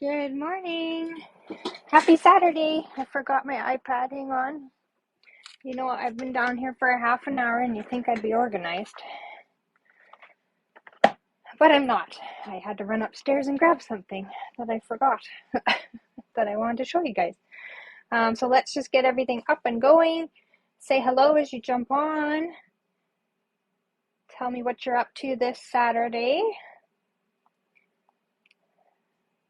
Good morning. Happy Saturday. I forgot my iPad. Hang on. You know what? I've been down here for a half an hour and you think I'd be organized. But I'm not. I had to run upstairs and grab something that I forgot that I wanted to show you guys. So let's just get everything up and going. Say hello as you jump on. Tell me what you're up to this Saturday.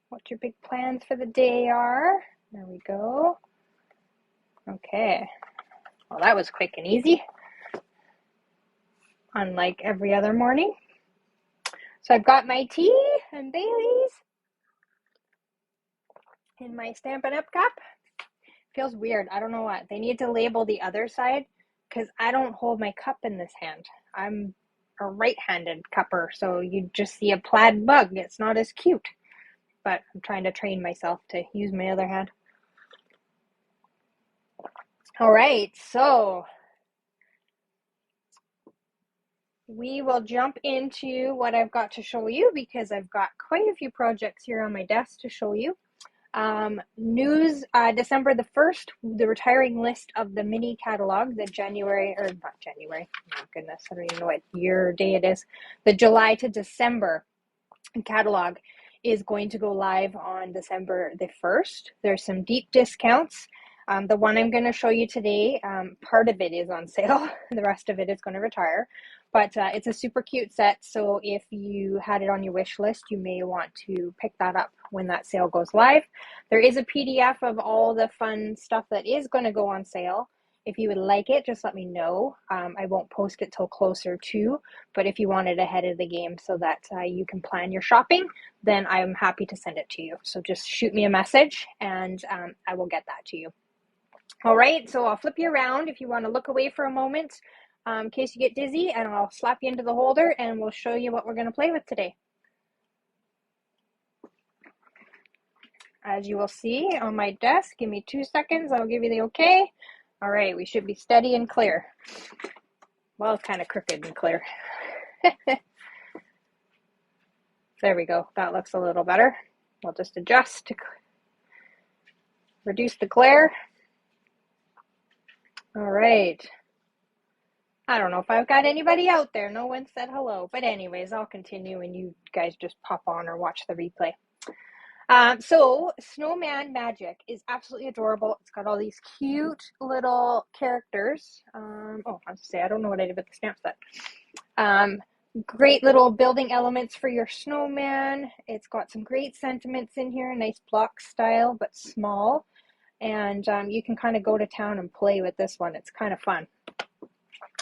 What your big plans for the day are. There we go. Okay. Well, that was quick and easy. Unlike every other morning. So I've got my tea and Bailey's in my Stampin' Up cup. Feels weird. I don't know what. They need to label the other side because I don't hold my cup in this hand. I'm a right-handed cupper, so you just see a plaid mug. It's not as cute. But I'm trying to train myself to use my other hand. All right, so we will jump into what I've got to show you because I've got quite a few projects here on my desk to show you. News, December the 1st, the retiring list of the mini catalog, the January, or not January, oh goodness, I don't even know what year or day it is. The July to December catalog is going to go live on December the 1st. There's some deep discounts. The one I'm going to show you today, part of it is on sale. The rest of it is going to retire. But it's a super cute set, so if you had it on your wish list, you may want to pick that up when that sale goes live. There is a PDF of all the fun stuff that is going to go on sale. If you would like it, just let me know. I won't post it till closer to, but if you want it ahead of the game so that you can plan your shopping, then I'm happy to send it to you. So just shoot me a message and I will get that to you. All right, so I'll flip you around if you want to look away for a moment in case you get dizzy, and I'll slap you into the holder and we'll show you what we're going to play with today. As you will see on my desk, give me 2 seconds, I'll give you the okay. All right, we should be steady and clear. Well, it's kind of crooked and clear. There we go, that looks a little better. We'll just adjust to reduce the glare. All right. I don't know if I've got anybody out there. No one said hello. But anyways, I'll continue and you guys just pop on or watch the replay. So Snowman Magic is absolutely adorable. It's got all these cute little characters. I was to say, I don't know what I did with the stamp set. Great little building elements for your snowman. It's got some great sentiments in here. Nice block style, but small. And you can kind of go to town and play with this one. It's kind of fun.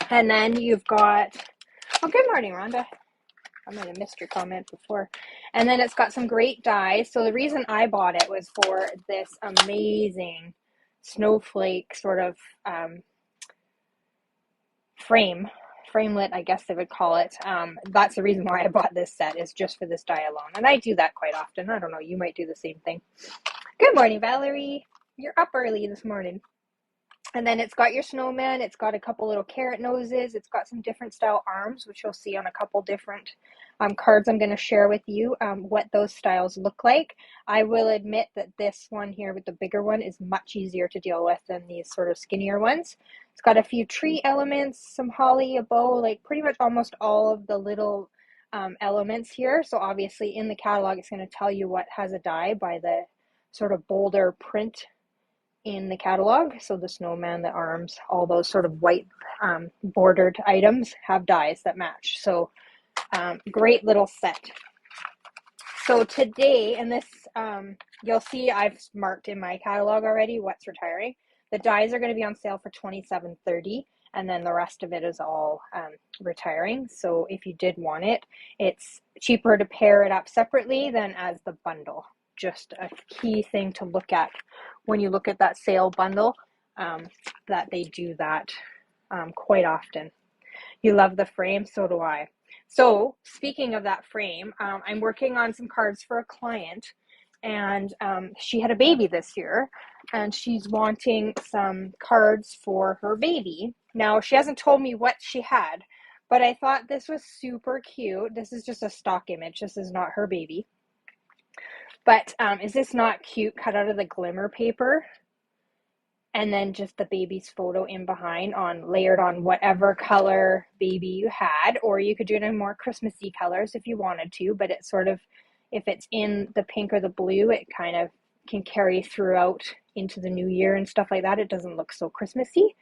And then you've got, oh, good morning, Rhonda. I might have missed your comment before. And then it's got some great dies. So the reason I bought it was for this amazing snowflake sort of framelit, I guess they would call it. That's the reason why I bought this set, is just for this die alone. And I do that quite often. I don't know, you might do the same thing. Good morning, Valerie. You're up early this morning. And then it's got your snowman. It's got a couple little carrot noses. It's got some different style arms, which you'll see on a couple different cards I'm going to share with you what those styles look like. I will admit that this one here with the bigger one is much easier to deal with than these sort of skinnier ones. It's got a few tree elements, some holly, a bow, like pretty much almost all of the little elements here. So obviously in the catalog, it's going to tell you what has a die by the sort of bolder print in the catalog. So the snowman, the arms, all those sort of white bordered items have dies that match. So great little set. So today, and this you'll see I've marked in my catalog already what's retiring. The dies are going to be on sale for $27.30, and then the rest of it is all retiring. So if you did want it, it's cheaper to pair it up separately than as the bundle. Just a key thing to look at when you look at that sale bundle, that they do that quite often. You love the frame, so do I. So speaking of that frame, I'm working on some cards for a client, and she had a baby this year, and she's wanting some cards for her baby. Now, she hasn't told me what she had, but I thought this was super cute. This is just a stock image. This is not her baby. But is this not cute? Cut out of the glimmer paper, and then just the baby's photo in behind layered on whatever color baby you had, or you could do it in more Christmassy colors if you wanted to, but it's sort of, if it's in the pink or the blue, it kind of can carry throughout into the new year and stuff like that. It doesn't look so Christmassy,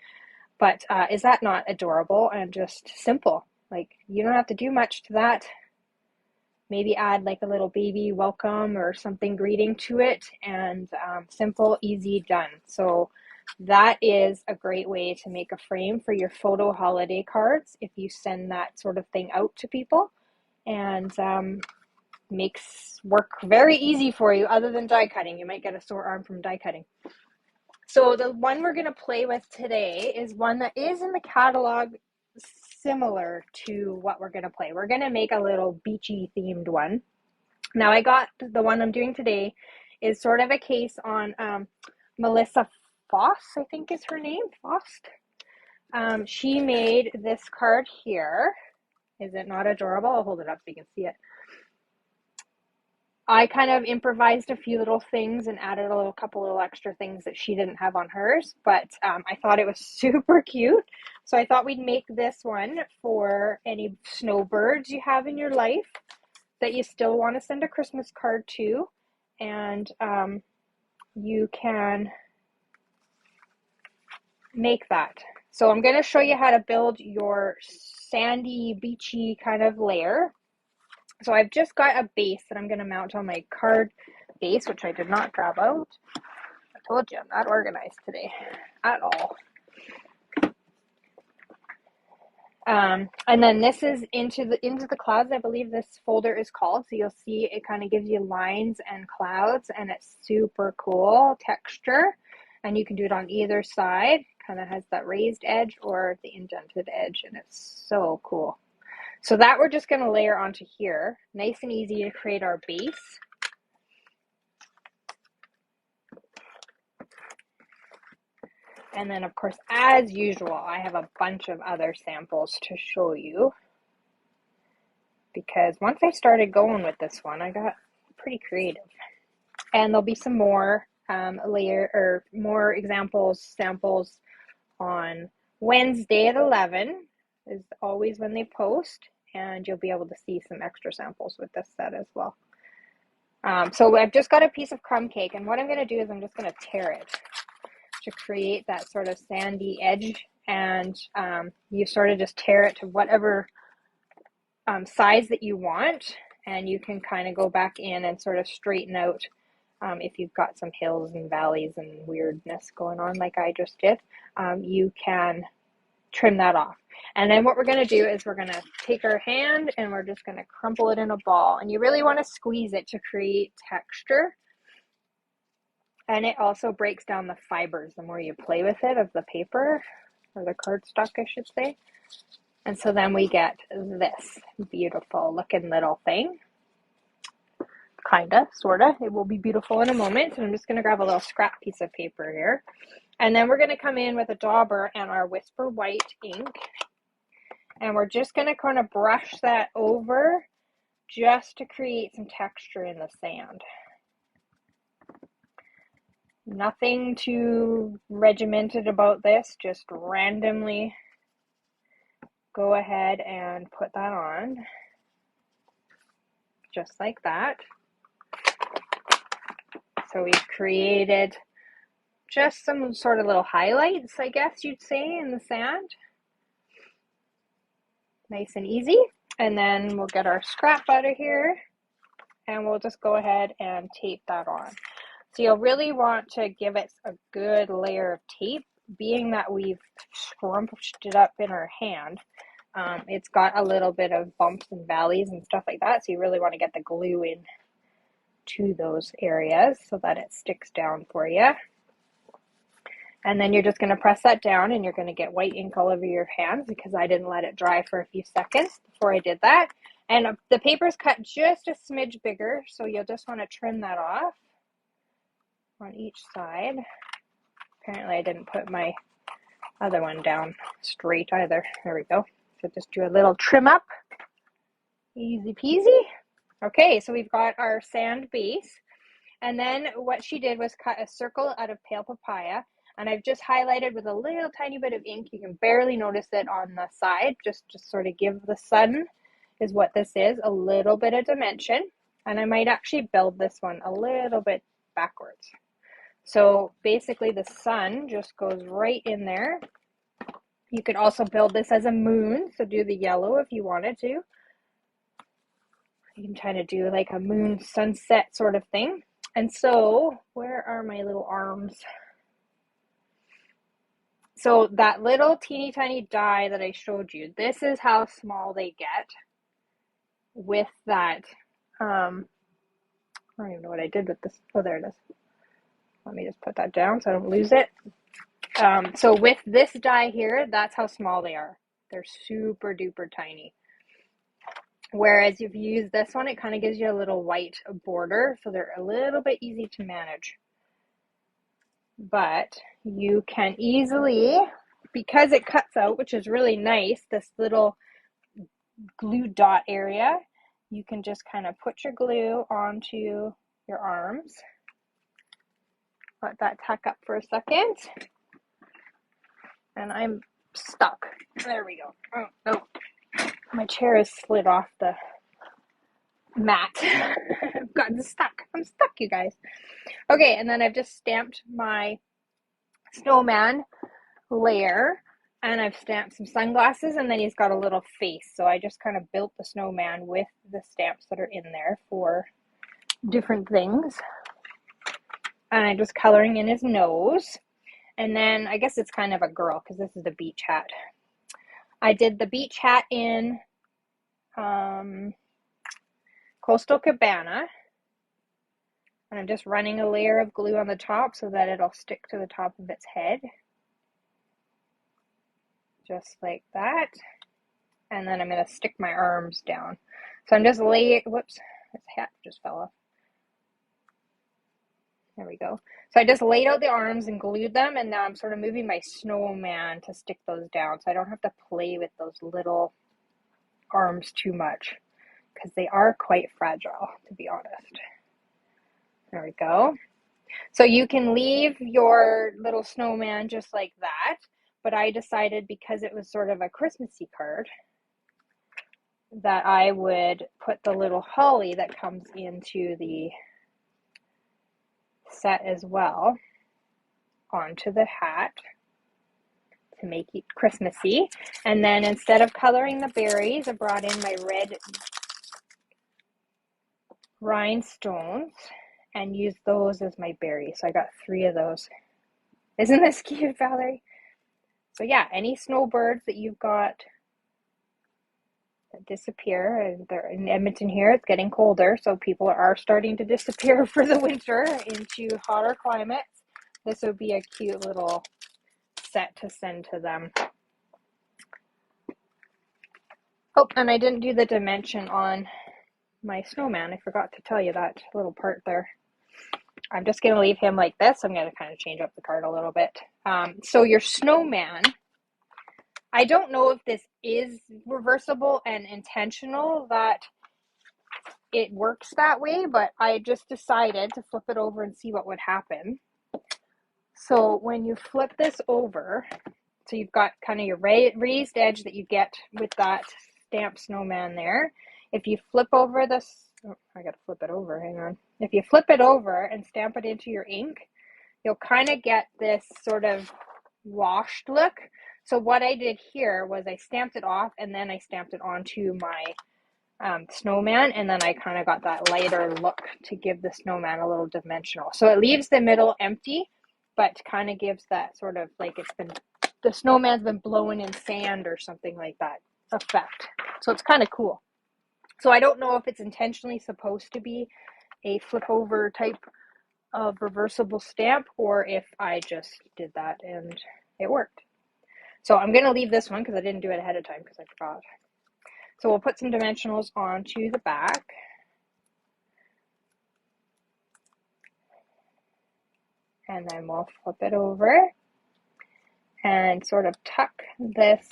but is that not adorable and just simple? Like, you don't have to do much to that. Maybe add like a little baby welcome or something greeting to it, and simple, easy, done. So that is a great way to make a frame for your photo holiday cards if you send that sort of thing out to people, and makes work very easy for you other than die cutting. You might get a sore arm from die cutting. So the one we're going to play with today is one that is in the catalog, similar to what we're going to play. We're going to make a little beachy themed one. Now I got the one I'm doing today is sort of a case on Melissa Foss, I think is her name, Fost. She made this card here. Is it not adorable? I'll hold it up so you can see it. I kind of improvised a few little things and added a couple little extra things that she didn't have on hers, but I thought it was super cute. So I thought we'd make this one for any snowbirds you have in your life that you still want to send a Christmas card to, and you can make that. So I'm going to show you how to build your sandy, beachy kind of layer. So I've just got a base that I'm going to mount on my card base, which I did not grab out. I told you I'm not organized today at all. And then this is into the clouds, I believe this folder is called. So you'll see it kind of gives you lines and clouds, and it's super cool texture. And you can do it on either side. Kind of has that raised edge or the indented edge, and it's so cool. So that we're just going to layer onto here. Nice and easy to create our base. And then, of course, as usual, I have a bunch of other samples to show you, because once I started going with this one, I got pretty creative. And there'll be some more more examples, samples on Wednesday at 11 is always when they post, and you'll be able to see some extra samples with this set as well. So I've just got a piece of crumb cake, and what I'm going to do is I'm just going to tear it to create that sort of sandy edge, and you sort of just tear it to whatever size that you want, and you can kind of go back in and sort of straighten out if you've got some hills and valleys and weirdness going on like I just did. You can trim that off. And then what we're going to do is we're going to take our hand and we're just going to crumple it in a ball, and you really want to squeeze it to create texture. And it also breaks down the fibers the more you play with it, of the paper, or the cardstock, I should say. And so then we get this beautiful looking little thing. Kinda, sorta. It will be beautiful in a moment. And I'm just going to grab a little scrap piece of paper here. And then we're going to come in with a dauber and our Whisper White ink. And we're just going to kind of brush that over just to create some texture in the sand. Nothing too regimented about this, just randomly go ahead and put that on, just like that. So we've created just some sort of little highlights, I guess you'd say, in the sand. Nice and easy. And then we'll get our scrap out of here, and we'll just go ahead and tape that on. So you'll really want to give it a good layer of tape, being that we've scrunched it up in our hand. It's got a little bit of bumps and valleys and stuff like that, so you really want to get the glue in to those areas so that it sticks down for you. And then you're just going to press that down, and you're going to get white ink all over your hands, because I didn't let it dry for a few seconds before I did that. And the paper's cut just a smidge bigger, so you'll just want to trim that off on each side. Apparently I didn't put my other one down straight either. There we go. So just do a little trim up. Easy peasy. Okay, so we've got our sand base. And then what she did was cut a circle out of pale papaya, and I've just highlighted with a little tiny bit of ink. You can barely notice it on the side, just to sort of give the sun, is what this is, a little bit of dimension. And I might actually build this one a little bit backwards. So basically the sun just goes right in there. You could also build this as a moon, so do the yellow if you wanted to. You can kind of do like a moon sunset sort of thing. And so, where are my little arms? So that little teeny tiny die that I showed you, this is how small they get with that. I don't even know what I did with this. Oh, there it is. Let me just put that down so I don't lose it. So with this die here, that's how small they are. They're super duper tiny. Whereas if you use this one, it kind of gives you a little white border, so they're a little bit easy to manage. But you can easily, because it cuts out, which is really nice, this little glue dot area, you can just kind of put your glue onto your arms. Let that tack up for a second. And I'm stuck. There we go. Oh, no. My chair has slid off the mat. I've gotten stuck. I'm stuck, you guys. Okay, and then I've just stamped my snowman layer, and I've stamped some sunglasses, and then he's got a little face. So I just kind of built the snowman with the stamps that are in there for different things. And I'm just coloring in his nose. And then I guess it's kind of a girl because this is the beach hat. I did the beach hat in Coastal Cabana. And I'm just running a layer of glue on the top so that it'll stick to the top of its head. Just like that. And then I'm going to stick my arms down. So I'm just whoops, this hat just fell off. There we go. So I just laid out the arms and glued them, and now I'm sort of moving my snowman to stick those down so I don't have to play with those little arms too much because they are quite fragile, to be honest. There we go. So you can leave your little snowman just like that, but I decided because it was sort of a Christmassy card that I would put the little holly that comes into the set as well onto the hat to make it Christmassy. And then instead of coloring the berries, I brought in my red rhinestones and used those as my berries. So I got 3 of those. Isn't this cute, Valerie? So yeah, any snowbirds that you've got that disappear, and they're in Edmonton here, it's getting colder, so people are starting to disappear for the winter into hotter climates. This would be a cute little set to send to them. Oh, and I didn't do the dimension on my snowman. I forgot to tell you that little part there. I'm just going to leave him like this. I'm going to kind of change up the card a little bit. So your snowman, I don't know if this is reversible and intentional that it works that way, but I just decided to flip it over and see what would happen. So when you flip this over, so you've got kind of your raised edge that you get with that stamped snowman there. If you flip over this, oh, I got to flip it over, hang on. If you flip it over and stamp it into your ink, you'll kind of get this sort of washed look. So what I did here was I stamped it off and then I stamped it onto my snowman, and then I kind of got that lighter look to give the snowman a little dimensional. So it leaves the middle empty, but kind of gives that sort of like it's been, the snowman's been blowing in sand or something like that effect. So it's kind of cool. So I don't know if it's intentionally supposed to be a flip over type of reversible stamp or if I just did that and it worked. So I'm going to leave this one because I didn't do it ahead of time because I forgot. So we'll put some dimensionals onto the back. And then we'll flip it over and sort of tuck this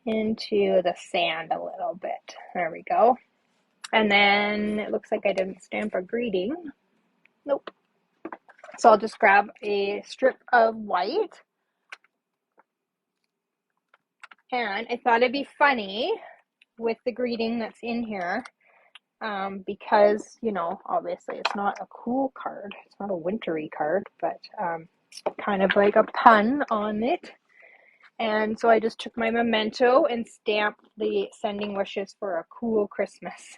into the sand a little bit. There we go. And then it looks like I didn't stamp a greeting. Nope. So I'll just grab a strip of white. And I thought it'd be funny with the greeting that's in here, because, you know, obviously it's not a cool card. It's not a wintry card, but kind of like a pun on it. And so I just took my memento and stamped the sending wishes for a cool Christmas.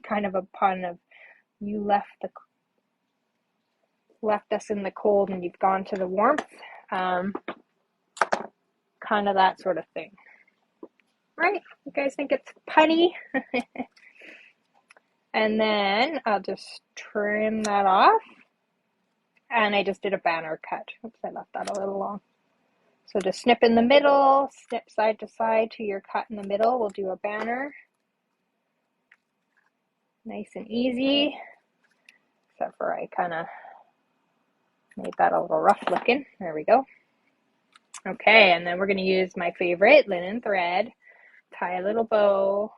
Kind of a pun of you left us in the cold and you've gone to the warmth. Kind of that sort of thing. Right? You guys think it's punny? And then I'll just trim that off. And I just did a banner cut. Oops, I left that a little long. So just snip in the middle, snip side to side to your cut in the middle. We'll do a banner. Nice and easy. Except for I kind of made that a little rough looking. There we go. Okay, and then we're going to use my favorite linen thread. Tie a little bow.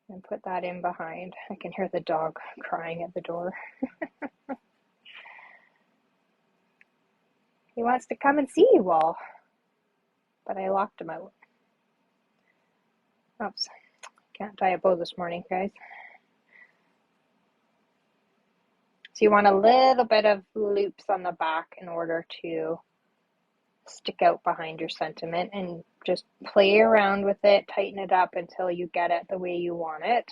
And put that in behind. I can hear the dog crying at the door. He wants to come and see you all. But I locked him out. Oops. Can't tie a bow this morning, guys. So you want a little bit of loops on the back in order to stick out behind your sentiment, and just play around with it, tighten it up until you get it the way you want it.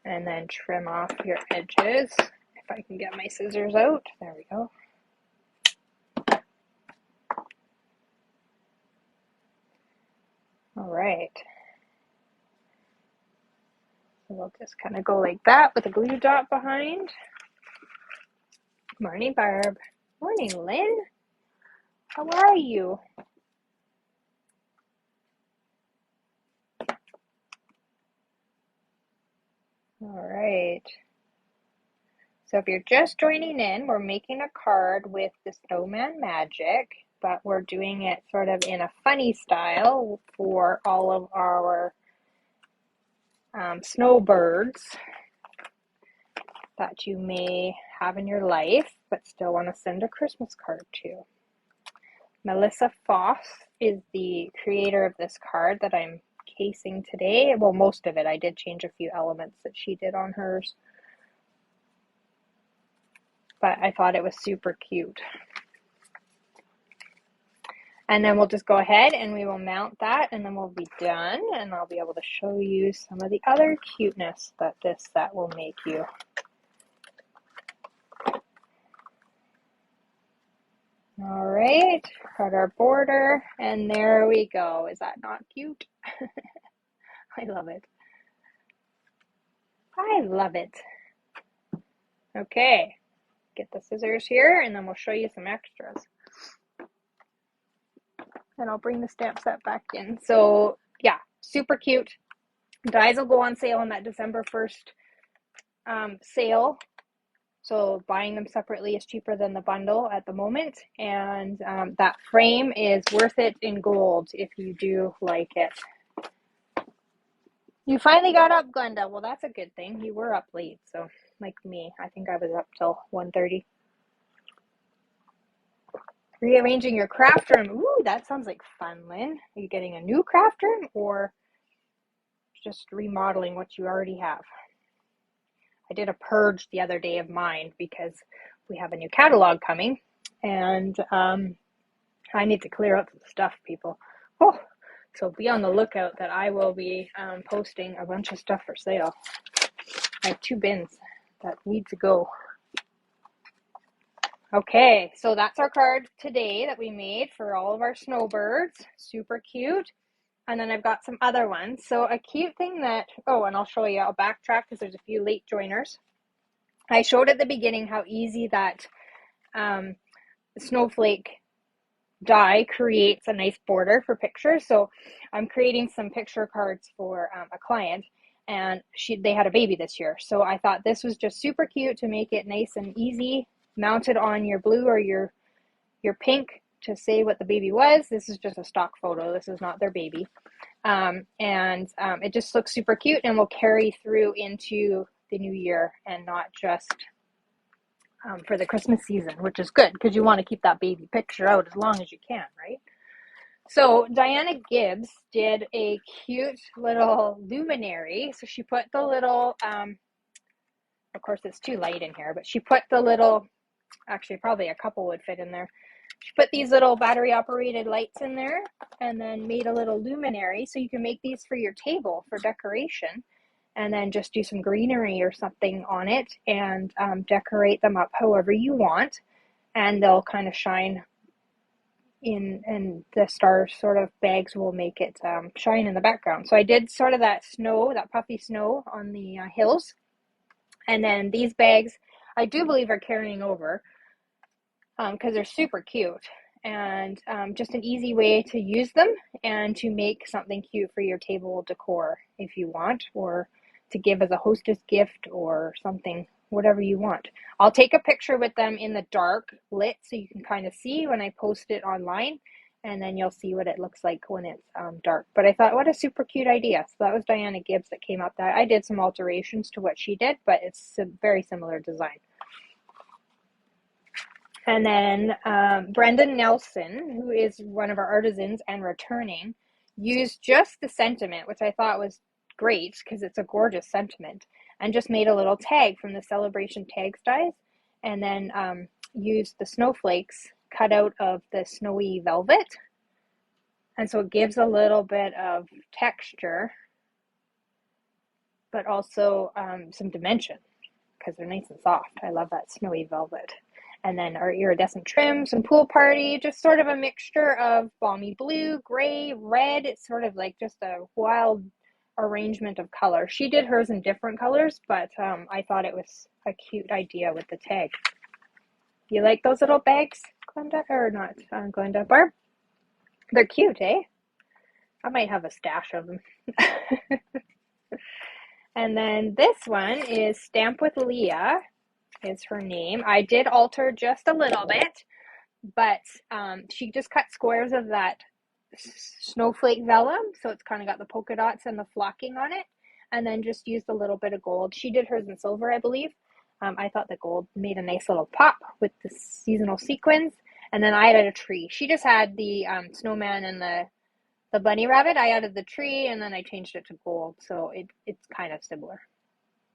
And then trim off your edges. If I can get my scissors out. There we go. All right. So we'll just kind of go like that with a glue dot behind. Morning, Barb. Morning, Lynn. How are you? All right. So if you're just joining in, we're making a card with the Snowman magic, but we're doing it sort of in a funny style for all of our snowbirds that you may have in your life, but still want to send a Christmas card to. Melissa Foss is the creator of this card that I'm casing today. Well, most of it. I did change a few elements that she did on hers. But I thought it was super cute. And then we'll just go ahead and we will mount that, and then we'll be done. And I'll be able to show you some of the other cuteness that this set will make you. All right, got our border, and there we go. Is that not cute? I love it. I love it. Okay, get the scissors here, and then we'll show you some extras. And I'll bring the stamp set back in. So yeah, super cute. Dies will go on sale on that December 1st sale. So buying them separately is cheaper than the bundle at the moment. And that frame is worth it in gold if you do like it. You finally got up, Glenda. Well, that's a good thing. You were up late, so like me. I think I was up till 1:30. Rearranging your craft room. Ooh, that sounds like fun, Lynn. Are you getting a new craft room or just remodeling what you already have? I did a purge the other day of mine because we have a new catalog coming, and I need to clear up some stuff, people. Oh, so be on the lookout that I will be posting a bunch of stuff for sale. I have 2 bins that need to go. Okay, so that's our card today that we made for all of our snowbirds. Super cute. And then I've got some other ones. So a cute thing that, oh, and I'll show you, I'll backtrack because there's a few late joiners. I showed at the beginning how easy that snowflake die creates a nice border for pictures. So I'm creating some picture cards for a client, and they had a baby this year. So I thought this was just super cute to make it nice and easy, mounted on your blue or your pink to say what the baby was. This is just a stock photo. This is not their baby. It just looks super cute and will carry through into the new year and not just for the Christmas season, which is good because you want to keep that baby picture out as long as you can, right? So Diana Gibbs did a cute little luminary. So she put the little, of course it's too light in here, but she put the little, actually probably a couple would fit in there. She put these little battery operated lights in there and then made a little luminary. So you can make these for your table for decoration and then just do some greenery or something on it and decorate them up however you want. And they'll kind of shine in, and the star sort of bags will make it shine in the background. So I did sort of that snow, that puffy snow on the hills. And then these bags, I do believe are carrying over because they're super cute and just an easy way to use them and to make something cute for your table decor if you want, or to give as a hostess gift or something, whatever you want. I'll take a picture with them in the dark lit so you can kind of see when I post it online, and then you'll see what it looks like when it's dark. But I thought, what a super cute idea. So that was Diana Gibbs that came up. That I did some alterations to what she did, but it's a very similar design. And then Brendan Nelson, who is one of our artisans and returning, used just the sentiment, which I thought was great because it's a gorgeous sentiment, and just made a little tag from the Celebration Tags dies, and then used the snowflakes cut out of the snowy velvet. And so it gives a little bit of texture, but also some dimension because they're nice and soft. I love that snowy velvet. And then our iridescent trim, some pool party, just sort of a mixture of balmy blue, gray, red. It's sort of like just a wild arrangement of color. She did hers in different colors, but I thought it was a cute idea with the tag. You like those little bags, Glenda? Or not, Glenda? Barb? They're cute, eh? I might have a stash of them. And then this one is Stamp with Leah. Is her name. I did alter just a little bit, but she just cut squares of that snowflake vellum, so it's kind of got the polka dots and the flocking on it, and then just used a little bit of gold. She did hers in silver, I believe. I thought the gold made a nice little pop with the seasonal sequins, and then I added a tree. She just had the snowman and the bunny rabbit. I added the tree, and then I changed it to gold, so it's kind of similar.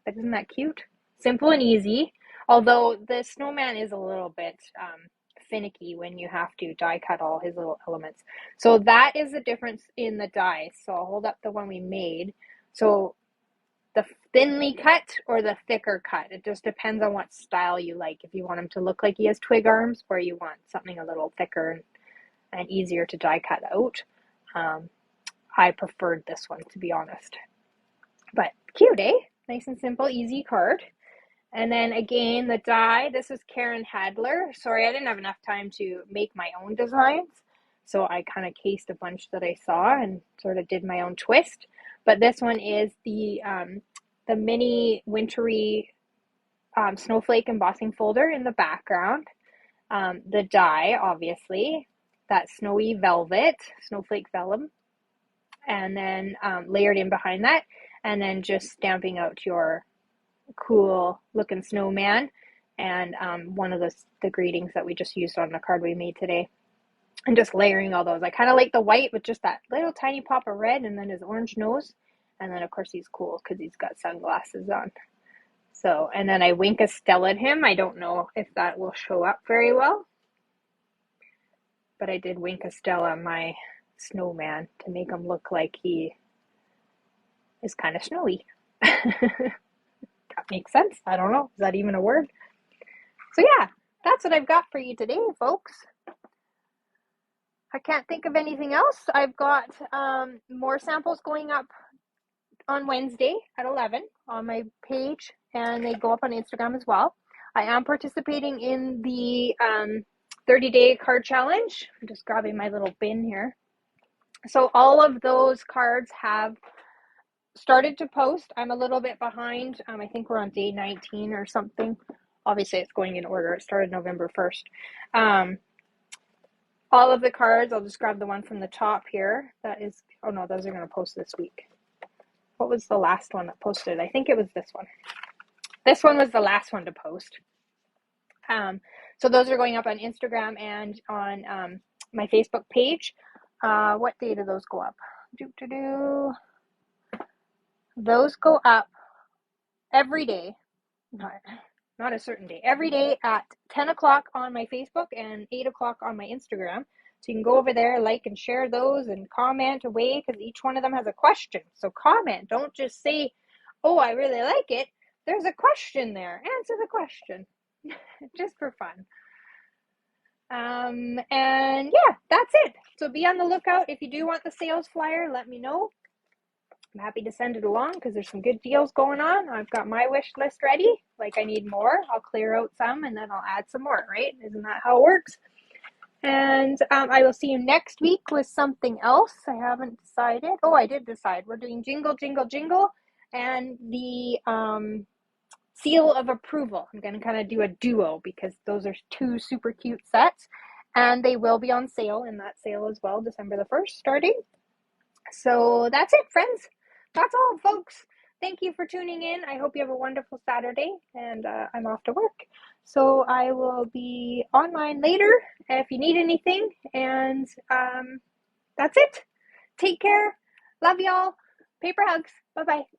But isn't that cute? Simple and easy. Although the snowman is a little bit finicky when you have to die cut all his little elements. So that is the difference in the dies. So I'll hold up the one we made. So the thinly cut or the thicker cut. It just depends on what style you like. If you want him to look like he has twig arms, or you want something a little thicker and easier to die cut out. I preferred this one, to be honest. But cute, eh? Nice and simple, easy card. And then again, the die, this is Karen Hadler. Sorry, I didn't have enough time to make my own designs. So I kind of cased a bunch that I saw and sort of did my own twist. But this one is the mini wintry snowflake embossing folder in the background. The die, obviously, that snowy velvet, snowflake vellum. And then layered in behind that. And then just stamping out your cool looking snowman and one of the greetings that we just used on the card we made today, and just layering all those. I kind of like the white with just that little tiny pop of red, and then his orange nose, and then of course he's cool because he's got sunglasses on. So, and then I wink a Stella at him. I don't know if that will show up very well, but I did wink a Stella my snowman to make him look like he is kind of snowy. That makes sense. I don't know. Is that even a word? So yeah, that's what I've got for you today, folks. I can't think of anything else. I've got more samples going up on Wednesday at 11 on my page, and they go up on Instagram as well. I am participating in the 30-day card challenge. I'm just grabbing my little bin here. So all of those cards have started to post. I'm a little bit behind. I think we're on day 19 or something. Obviously, it's going in order. It started November 1st. all of the cards. I'll just grab the one from the top here. That is, oh no, those are going to post this week. What was the last one that posted? I think it was this one. This one was the last one to post. So those are going up on Instagram and on my Facebook page. What day do those go up? Those go up every day. Not a certain day. Every day at 10 o'clock on my Facebook and 8 o'clock on my Instagram. So you can go over there, like and share those and comment away because each one of them has a question. So comment. Don't just say, oh, I really like it. There's a question there. Answer the question. Just for fun. And yeah, that's it. So be on the lookout. If you do want the sales flyer, let me know. I'm happy to send it along because there's some good deals going on. I've got my wish list ready. Like I need more. I'll clear out some and then I'll add some more, right? Isn't that how it works? And I will see you next week with something else. I haven't decided. Oh, I did decide. We're doing Jingle, Jingle, Jingle and the seal of approval. I'm going to kind of do a duo because those are two super cute sets and they will be on sale in that sale as well, December the 1st starting. So that's it, friends. That's all, folks. Thank you for tuning in. I hope you have a wonderful Saturday and I'm off to work. So I will be online later if you need anything. And that's it. Take care. Love y'all. Paper hugs. Bye-bye.